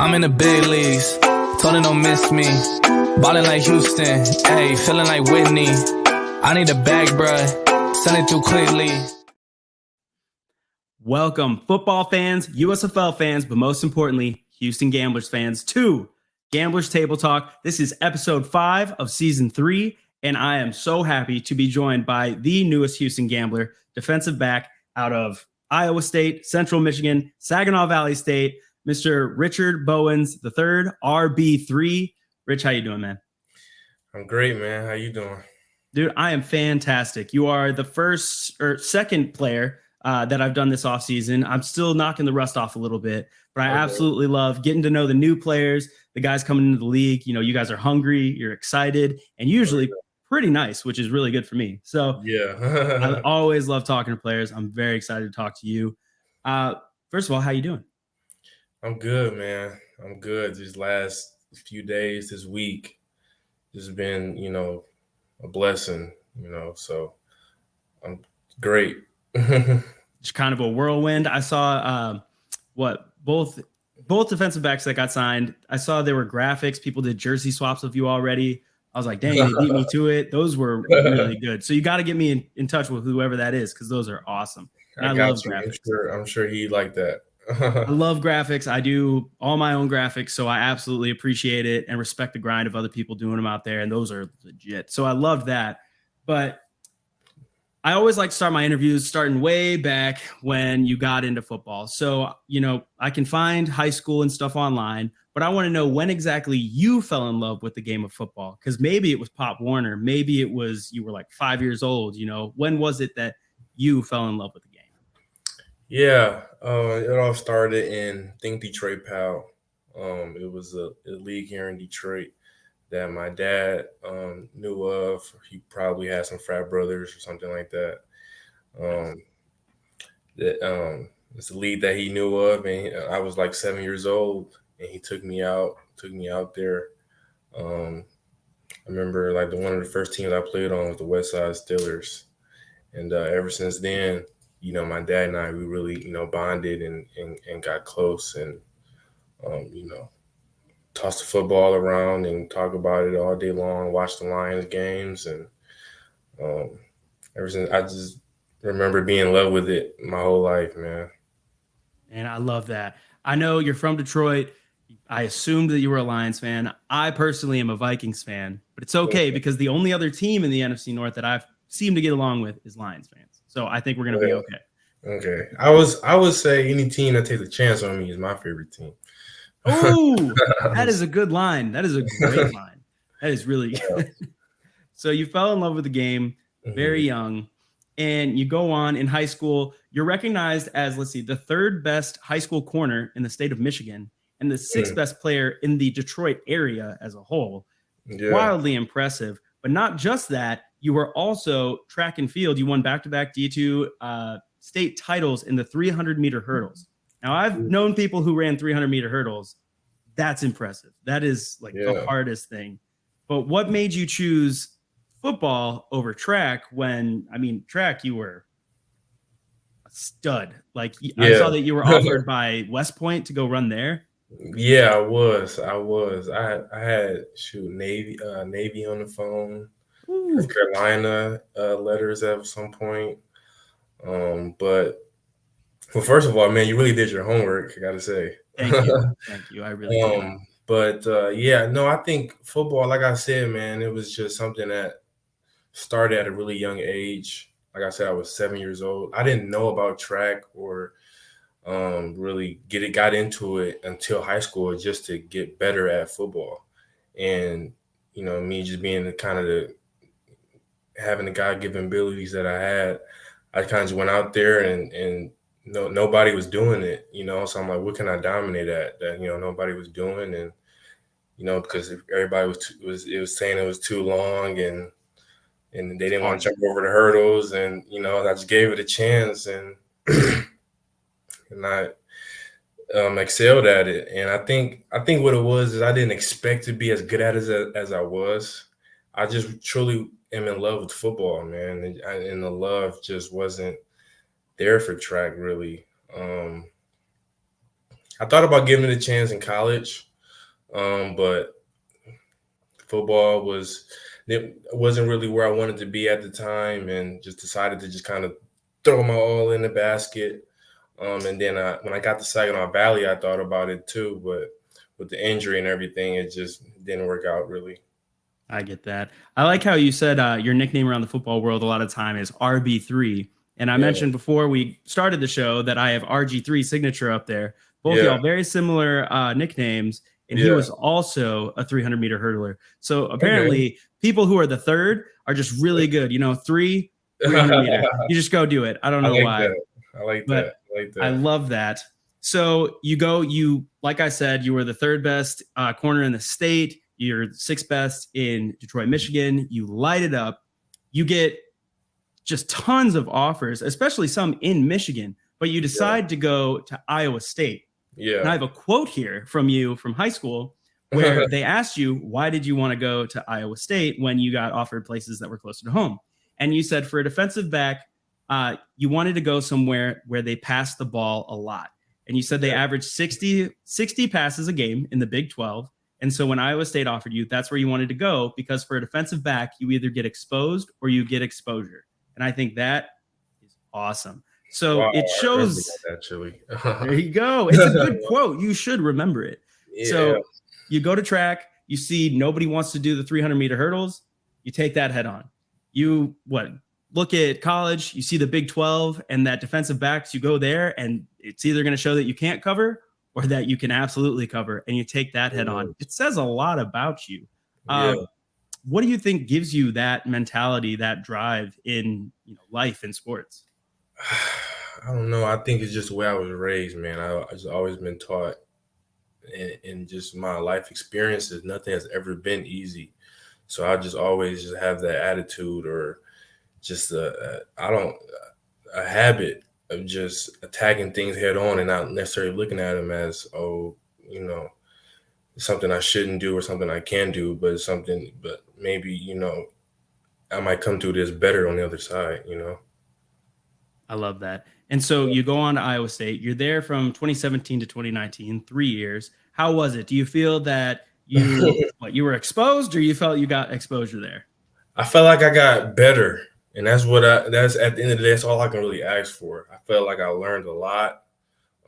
I'm in the big leagues, told her don't miss me. Ballin' like Houston, ayy, feeling like Whitney. I need a bag, bruh, send it through quickly. Welcome, football fans, USFL fans, but most importantly, Houston Gamblers fans, to Gamblers Table Talk. This is episode 5 of season 3, and I am so happy to be joined by the newest Houston Gambler, defensive back out of Iowa State, Central Michigan, Saginaw Valley State, Mr. Richard Bowens III, RB3. Rich, how you doing, man? I'm great, man. How you doing? Dude, I am fantastic. You are the second player that I've done this offseason. I'm still knocking the rust off a little bit, but I absolutely love getting to know the new players, the guys coming into the league. You know, you guys are hungry, you're excited, and usually pretty nice, which is really good for me. So yeah, I always love talking to players. I'm very excited to talk to you. First of all, how you doing? I'm good, man. I'm good. These last few days, this week, has been, a blessing, so I'm great. It's kind of a whirlwind. I saw both defensive backs that got signed. I saw there were graphics. People did jersey swaps of you already. I was like, dang, they beat me to it. Those were really good. So you got to get me in touch with whoever that is, because those are awesome. And I love graphics. I'm sure he'd like that. I love graphics. I do all my own graphics, so I absolutely appreciate it and respect the grind of other people doing them out there, and those are legit. So I love that. But I always like to start my interviews starting way back when you got into football. So, I can find high school and stuff online, but I want to know when exactly you fell in love with the game of football, because maybe it was Pop Warner. Maybe it was you were like 5 years old. When was it that you fell in love with the game? Yeah, it all started in, I think, Detroit Pal. It was a league here in Detroit that my dad knew of. He probably had some frat brothers or something like that. It's a league that he knew of, and I was like 7 years old, and he took me out there. I remember like one of the first teams I played on was the West Side Steelers, and ever since then, my dad and I, we really, bonded and got close, and toss the football around and talk about it all day long, watch the Lions games. And ever since, I just remember being in love with it my whole life, man. And I love that. I know you're from Detroit. I assumed that you were a Lions fan. I personally am a Vikings fan, but it's okay because the only other team in the NFC North that I've seemed to get along with is Lions fans. So I think we're going to be okay. Okay. I would say any team that takes a chance on me is my favorite team. Oh, that is a good line. That is a great line. That is really good. So you fell in love with the game very young, and you go on in high school. You're recognized as, the third best high school corner in the state of Michigan and the sixth best player in the Detroit area as a whole. Yeah. Wildly impressive. But not just that, you were also track and field. You won back-to-back D2 state titles in the 300-meter hurdles. Now, I've known people who ran 300-meter hurdles. That's impressive. That is the hardest thing. But what made you choose football over track when, track, you were a stud. I saw that you were offered by West Point to go run there. Yeah, I was. I had Navy on the phone, North Carolina letters at some point. But well, first of all, man, you really did your homework, I gotta say. Thank you. I really did. But I think football, like I said, man, it was just something that started at a really young age. Like I said, I was 7 years old. I didn't know about track or really got into it until high school, just to get better at football. And me just being having the God-given abilities that I had, I kind of just went out there and nobody was doing it, so I'm like, what can I dominate at that nobody was doing? And because everybody was saying it was too long and they didn't want to jump over the hurdles, and I just gave it a chance, and and I excelled at it. And I think what it was is I didn't expect to be as good at it as I was. I just truly am in love with football, man, and the love just wasn't there for track, really. I thought about giving it a chance in college, but football wasn't really where I wanted to be at the time, and just decided to just kind of throw my all in the basket. And then when I got to Saginaw Valley, I thought about it too, but with the injury and everything, it just didn't work out really. I get that. I like how you said your nickname around the football world a lot of time is RB3. And I Yeah, mentioned before we started the show that I have RG3 signature up there. Both of yeah, y'all very similar nicknames. And he yeah. was also a 300-meter hurdler. So Okay. apparently, people who are the third are just really good. 300 meter. You just go do it. I don't I know like why, that. I like but that. I like I that. love that. So like I said, you were the third best corner in the state. You're sixth best in Detroit, Michigan. You light it up. You get just tons of offers, especially some in Michigan, but you Yeah, decide to go to Iowa State. And I yeah. have a quote here from you from high school where they asked you, why did you want to go to Iowa State when you got offered places that were closer to home? And you said for a defensive back, you wanted to go somewhere where they passed the ball a lot. And you said they Yeah. averaged 60 passes a game in the Big 12. And so when Iowa State offered you, that's where you wanted to go because for a defensive back, you either get exposed or you get exposure. And I think that is awesome. So Wow, it I remember shows. that actually. There you go. It's a good quote. You should remember it. Yeah, So you go to track, you see nobody wants to do the 300-meter hurdles, you take that head on. You look at college, you see the Big 12 and that defensive backs, you go there and it's either going to show that you can't cover or that you can absolutely cover and you take that head on. It says a lot about you. yeah. What do you think gives you that mentality, that drive in life and sports? I don't know. I think it's just the way I was raised, man. I just always been taught in just my life experiences, nothing has ever been easy. So I just always just have that attitude or just a habit of just attacking things head on and not necessarily looking at them as, oh, you know, something I shouldn't do or something I can do, but maybe, I might come through this better on the other side. I love that. And so you go on to Iowa State. You're there from 2017 to 2019, 3 years. How was it? Do you feel that you were exposed, or you felt you got exposure there? I felt like I got better. And that's at the end of the day, that's all I can really ask for. I felt like I learned a lot.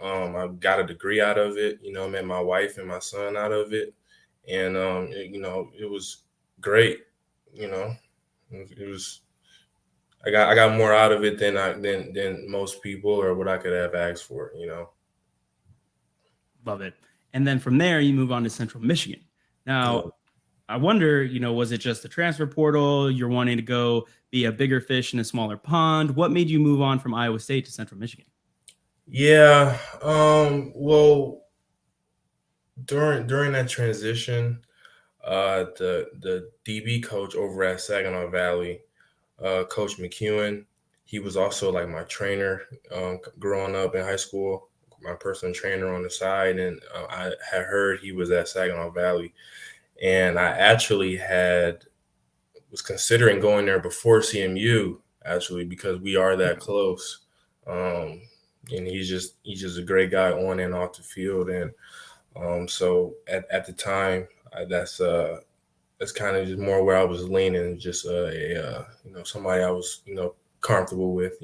I got a degree out of it, met my wife and my son out of it. And, it was great. You know, it was, I got more out of it than most people or what I could have asked for. Love it. And then from there, you move on to Central Michigan. Yeah. Now, I wonder, was it just the transfer portal? You're wanting to go be a bigger fish in a smaller pond. What made you move on from Iowa State to Central Michigan? Yeah. Well, during that transition, the DB coach over at Saginaw Valley, Coach McEwen, he was also like my trainer growing up in high school, my personal trainer on the side, and I had heard he was at Saginaw Valley, and I actually was considering going there before CMU actually because we are that close. And he's just a great guy on and off the field, and so at the time, that's kind of just more where I was leaning, just somebody I was comfortable with.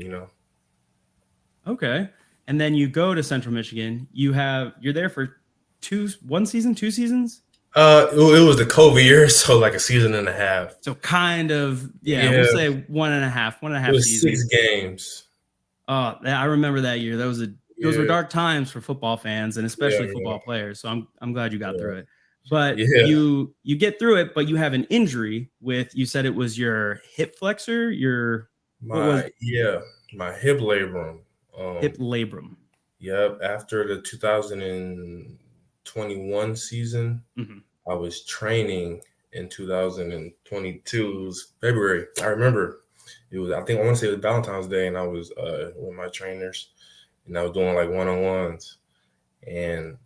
Okay. And then you go to Central Michigan. You're there for one season, 2 seasons. It was the COVID year, so like a season and a half. So kind of, yeah, Yeah, we'll say one and a half it was seasons. 6 games. Oh, I remember that year. Those were Yeah, dark times for football fans and yeah, especially yeah, football players. So I'm glad you got yeah, through it. But yeah. you get through it, but you have an injury you said it was your hip flexor, what was My hip labrum. hip labrum. Yep. After the 2021 season, Mm-hmm. I was training in 2022. It was February. I remember I want to say it was Valentine's Day, and I was with my trainers, and I was doing like one-on-ones, and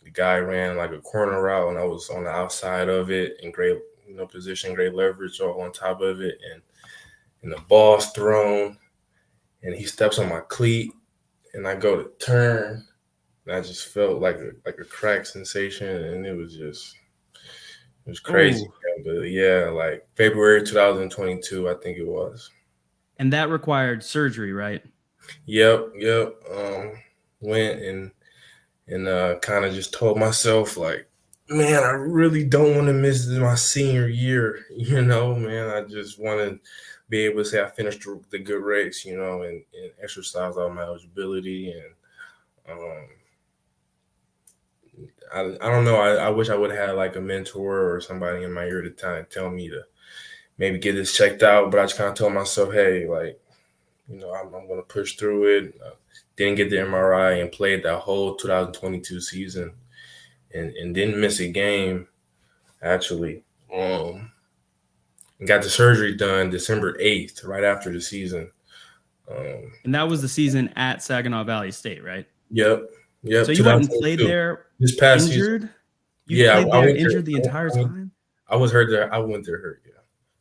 the guy ran like a corner route, and I was on the outside of it in great position, great leverage all on top of it, and the ball's thrown, and he steps on my cleat, and I go to turn, And I just felt like a crack sensation, and it was crazy. Oh, Man. But yeah, like February 2022, I think it was. and that required surgery, right? Yep. Went and kind of just told myself like, man, I really don't want to miss my senior year. Man, I just want to be able to say I finished the good race, and exercise all my eligibility. And I don't know. I wish I would have had like a mentor or somebody in my ear to tell me to maybe get this checked out. But I just kind of told myself, hey, like, I'm going to push through it. Didn't get the MRI and played that whole 2022 season and didn't miss a game, actually. And got the surgery done December 8th, right after the season. And that was the season at Saginaw Valley State, right? Yep. So you went and played 2022. there This past injured? season. You Yeah, played I there went injured the there. entire time? I was hurt there. I went there hurt, yeah.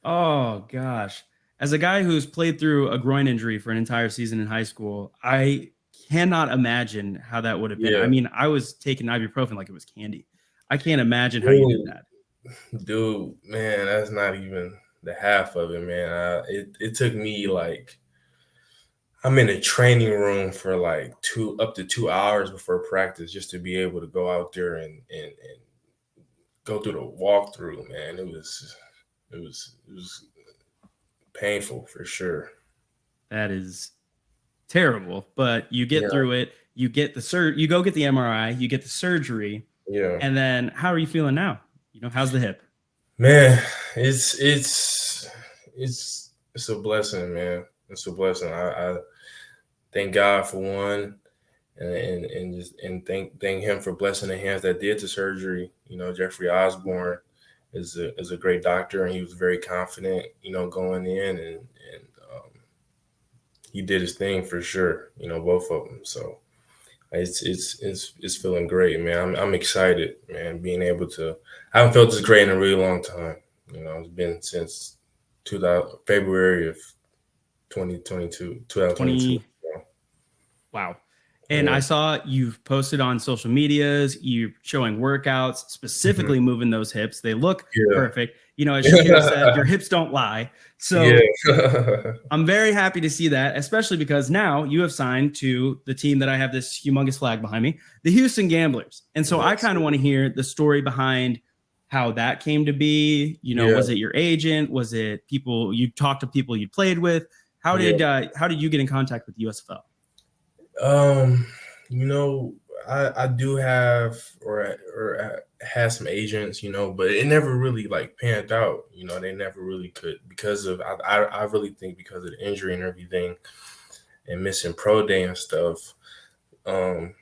Oh gosh. As a guy who's played through a groin injury for an entire season in high school, I cannot imagine how that would have been. I Yeah. mean, I was taking ibuprofen like it was candy. I can't imagine how you did Dude, that. dude, man, that's not even the half of it, man. It took me like I'm in a training room for like up to 2 hours before practice just to be able to go out there and go through the walkthrough, man. It was painful for sure. That is terrible, but you get Yeah, through it. You get you go get the MRI, you get the surgery, yeah. and then how are you feeling now? How's the hip? Man, it's a blessing, man. It's a blessing. I thank God for one, and just thank him for blessing the hands that did the surgery. Jeffrey Osborne is a great doctor, and he was very confident, going in, and he did his thing for sure. Both of them. So it's feeling great, man. I'm excited, man. Being able to, I haven't felt this great in a really long time. It's been since February of 2022. 20. Wow. And Yeah. I saw you've posted on social medias, you're showing workouts, specifically moving those hips. They look Yeah. perfect. As Shakira said, your hips don't lie. So Yeah. I'm very happy to see that, especially because now you have signed to the team that I have this humongous flag behind me, the Houston Gamblers. And so I kind of want to hear the story behind how that came to be. Yeah. Was it your agent? Was it people you talked to, people you played with? How did you get in contact with the USFL? I do have or had some agents, but it never really like panned out. They never really could because of I really think because of the injury and everything and missing pro day and stuff. They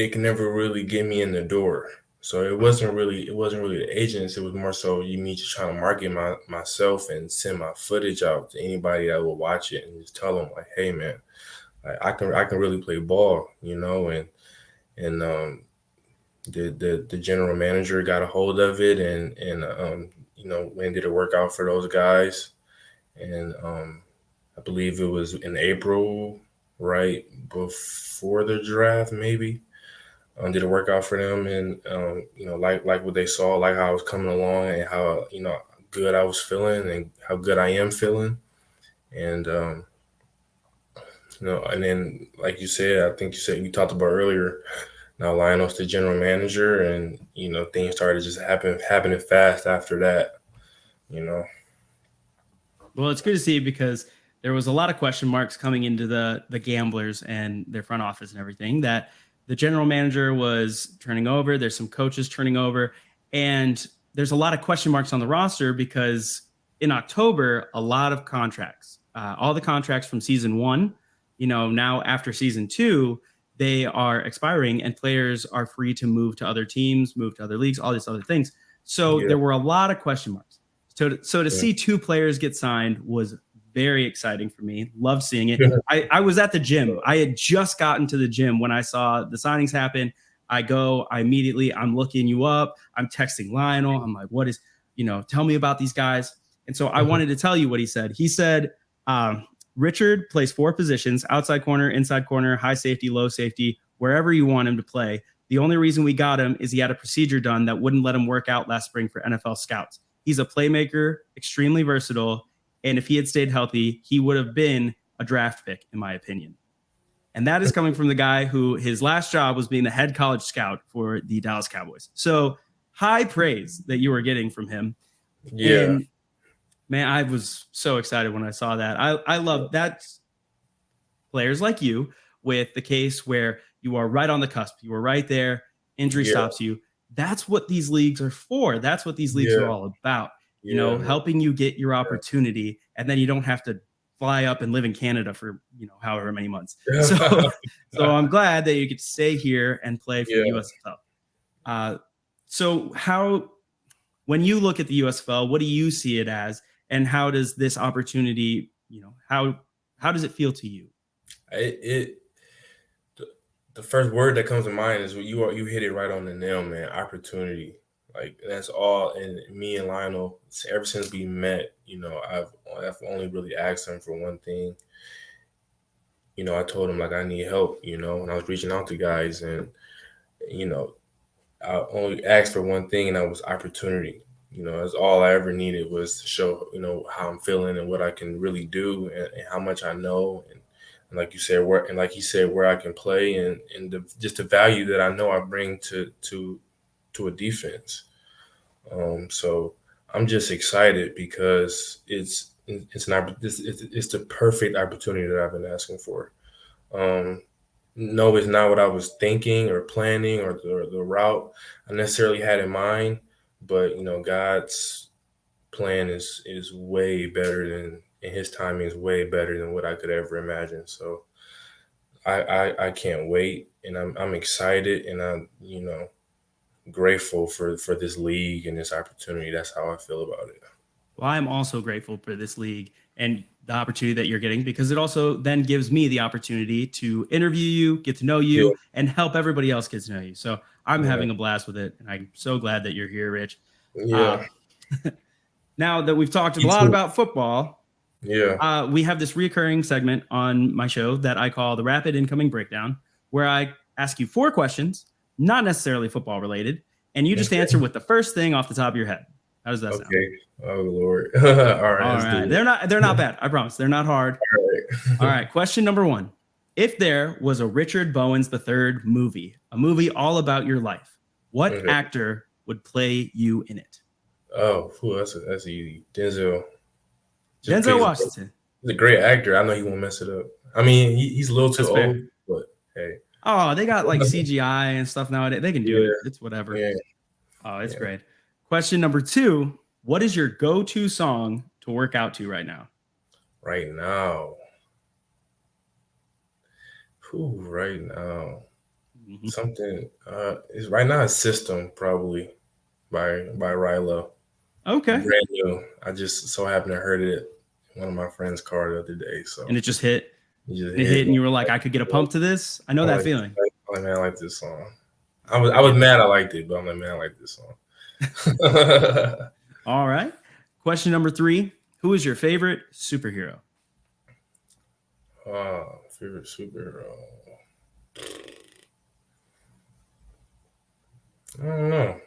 can never really get me in the door. So it wasn't really the agents. It was more so me just trying to market myself and send my footage out to anybody that will watch it and just tell them like, hey man, I can really play ball, and the general manager got a hold of it and went and did a workout for those guys, and I believe it was in April, right before the draft, maybe. Did a workout for them, and like what they saw, like how I was coming along, and how good I was feeling, and how good I am feeling, and and then like you said, I think you talked about earlier. Now Lionel's the general manager, and things started just happening fast after that. Well, it's good to see because there was a lot of question marks coming into the Gamblers and their front office and everything, that the general manager was turning over. There's some coaches turning over, and there's a lot of question marks on the roster because in October, a lot of contracts, all the contracts from season one, now after season two, they are expiring and players are free to move to other teams, move to other leagues, all these other things. So there were a lot of question marks. So to see two players get signed was very exciting for me. Loved seeing it. I was at the gym. I had just gotten to the gym when I saw the signings happen. I'm looking you up. I'm texting Lionel. I'm like, what is, tell me about these guys. And so I wanted to tell you what he said. He said, Richard plays 4 positions: outside corner, inside corner, high safety, low safety, wherever you want him to play. The only reason we got him is he had a procedure done that wouldn't let him work out last spring for NFL scouts. He's a playmaker, extremely versatile, and if he had stayed healthy, he would have been a draft pick, in my opinion. And that is coming from the guy who his last job was being the head college scout for the Dallas Cowboys. So high praise that you were getting from him. Yeah. And man, I was so excited when I saw that. I love that. Players like you with the case where you are right on the cusp. You were right there. Injury stops you. That's what these leagues are for. That's what these leagues are all about. You know, helping you get your opportunity, and then you don't have to fly up and live in Canada for, you know, however many months. So I'm glad that you get to stay here and play for the USFL. So when you look at the USFL, what do you see it as, and how does this opportunity, you know, how does it feel to you? The first word that comes to mind is you hit it right on the nail, man. Opportunity. Like, that's all. And me and Lionel, ever since we met, you know, I've only really asked him for one thing. You know, I told him, like, I need help, you know, and I was reaching out to guys, and, you know, I only asked for one thing, and that was opportunity. You know, that's all I ever needed, was to show, you know, how I'm feeling and what I can really do, and how much I know, and like you said, where I can play, and just the value that I know I bring to a defense. So I'm just excited because it's the perfect opportunity that I've been asking for. No, it's not what I was thinking or planning or the route I necessarily had in mind, but, you know, God's plan is way better than, and his timing is way better than what I could ever imagine. So I can't wait, and I'm excited, and I'm, you know, grateful for this league and this opportunity. That's how I feel about it. Well, I'm also grateful for this league and the opportunity that you're getting, because it also then gives me the opportunity to interview you, get to know you, and help everybody else get to know you. So I'm having a blast with it, and I'm so glad that you're here, Rich. Yeah. Now that we've talked a lot about football, yeah, we have this recurring segment on my show that I call the Rapid Incoming Breakdown, where I ask you 4 questions, not necessarily football related, and you just answer with the first thing off the top of your head. How does that sound? Oh, Lord. All right. They're not bad. I promise. They're not hard. All right. Question number 1. If there was a Richard Bowens III movie, a movie all about your life, what actor would play you in it? Oh, that's easy. Denzel. Denzel Washington. He's a great actor. I know he won't mess it up. I mean, he's a little too old, but hey. Oh, they got like CGI and stuff nowadays. They can do it. It's whatever. Yeah. Oh, it's great. Question number 2. What is your go-to song to work out to right now? Right now. Right now. Something is right now is System, probably by Rilo. Okay. Brand new. I just so happened to heard it in one of my friend's car the other day. So, and it just hit. It hit, and you were like, I could get a pump to this. I know that feeling. I'm like, man, I like this song. I was mad I liked it, but I'm like, man, I like this song. All right. Question number 3. Who is your favorite superhero? Favorite superhero. I don't know.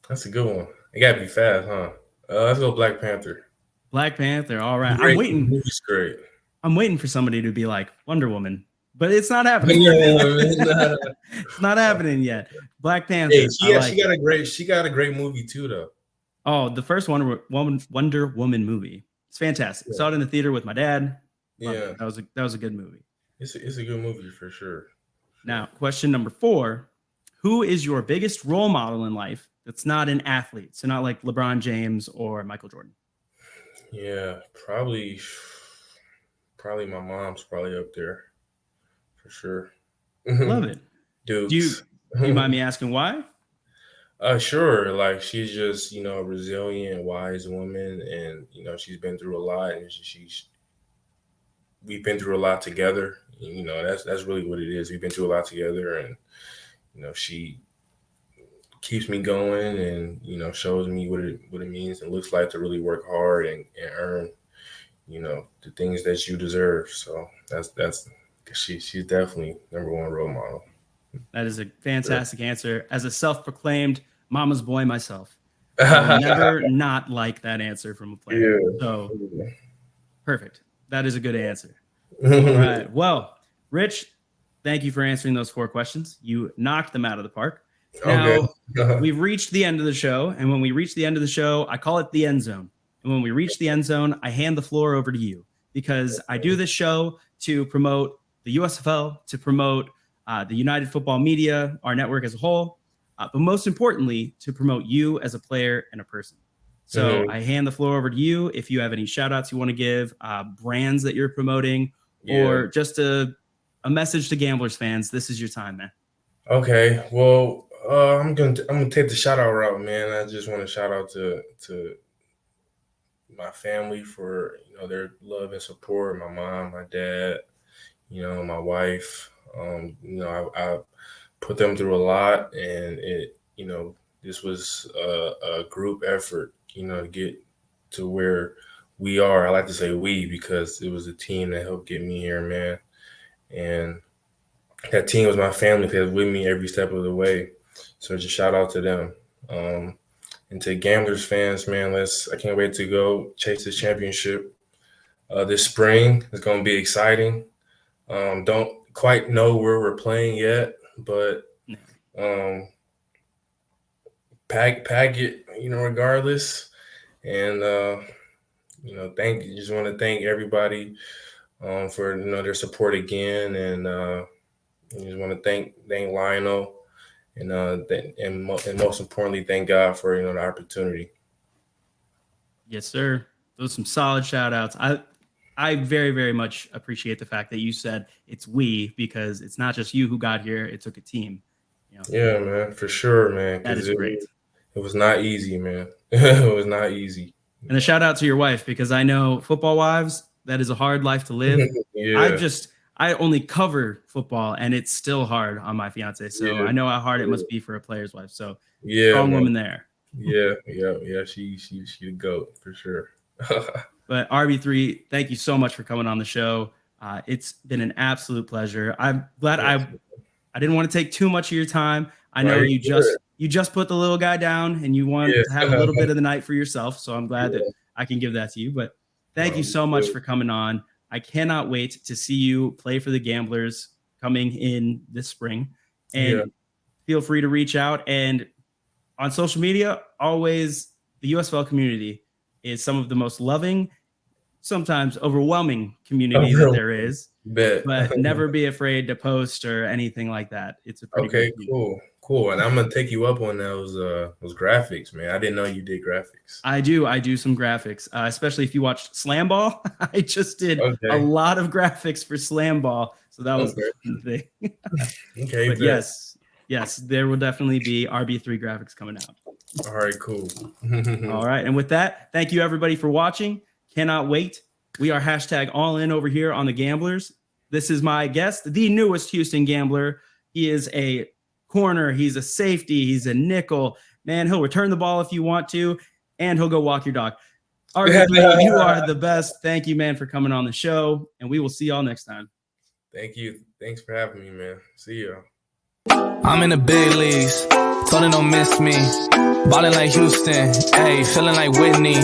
That's a good one. It gotta be fast, huh? Let's go Black Panther. Black Panther. All right. Great. I'm waiting. The movie's great. I'm waiting for somebody to be like Wonder Woman, but it's not happening. It's not happening yet. Black Panther. Hey, she got a great movie too, though. Oh, the first Wonder Woman movie. It's fantastic. Yeah. Saw it in the theater with my dad. Yeah, that was a good movie. It's a good movie for sure. Now, question number 4. Who is your biggest role model in life that's not an athlete? So not like LeBron James or Michael Jordan. Yeah, probably my mom's probably up there for sure. Love it. Dude, do you mind me asking why? Sure. Like, she's just, you know, a resilient, wise woman, and, you know, she's been through a lot, and we've been through a lot together. You know, that's really what it is. We've been through a lot together, and, you know, she keeps me going, and, you know, shows me what it means and looks like to really work hard and earn, the things that you deserve. So she's definitely #1 role model. That is a fantastic answer. As a self-proclaimed mama's boy myself, I will never not like that answer from a player. Yeah. So perfect. That is a good answer. All right. Well, Rich, thank you for answering those 4 questions. You knocked them out of the park. Now, we've reached the end of the show. And when we reach the end of the show, I call it the end zone. And when we reach the end zone, I hand the floor over to you, because I do this show to promote the USFL, to promote the United Football Media, our network as a whole, but most importantly, to promote you as a player and a person. So I hand the floor over to you. If you have any shout outs you want to give, brands that you're promoting, or just a message to Gamblers fans, this is your time, man. Okay. Well, I'm gonna take the shout out route, man. I just want to shout out to my family for their love and support. My mom, my dad, my wife. I put them through a lot, and this was a group effort, to get to where we are. I like to say we, because it was a team that helped get me here, man. And that team was my family, that was with me every step of the way. So just shout out to them. And to Gamblers fans, man, I can't wait to go chase this championship this spring. It's going to be exciting. Don't quite know where we're playing yet, but pack it, regardless. And just want to thank everybody for their support again, and just want to thank Lionel, and most importantly, thank God for the opportunity. Yes, sir. Those are some solid shout outs. I very, very much appreciate the fact that you said it's we, because it's not just you who got here. It took a team. Yeah, man, for sure, man. That is great. It was not easy, man. It was not easy. And a shout out to your wife, because I know football wives, that is a hard life to live. I only cover football, and it's still hard on my fiance. So I know how hard it must be for a player's wife. So strong woman there. Yeah. She the GOAT for sure. But RB3, thank you so much for coming on the show. It's been an absolute pleasure. I'm glad I didn't want to take too much of your time. I know you just put the little guy down, and you want to have a little bit of the night for yourself. So I'm glad that I can give that to you. But thank you so much for coming on. I cannot wait to see you play for the Gamblers coming in this spring. And feel free to reach out. And on social media, always, the USFL community is some of the most loving, sometimes overwhelming community that there is. But never be afraid to post or anything like that. It's a pretty cool. And I'm gonna take you up on those graphics, man. I didn't know you did graphics. I do some graphics, especially if you watched Slam Ball. I just did a lot of graphics for Slam Ball, so that was the thing. Okay, but yes, there will definitely be RB3 graphics coming out. All right, cool. All right, and with that, thank you everybody for watching. Cannot wait. We are #AllIn over here on the Gamblers. This is my guest, the newest Houston Gambler. He is a corner. He's a safety. He's a nickel. Man, he'll return the ball if you want to, and he'll go walk your dog. RB3, you are the best. Thank you, man, for coming on the show, and we will see y'all next time. Thank you. Thanks for having me, man. See y'all. I'm in the big leagues. Told her don't miss me. Ballin' like Houston. Ayy, feeling like Whitney.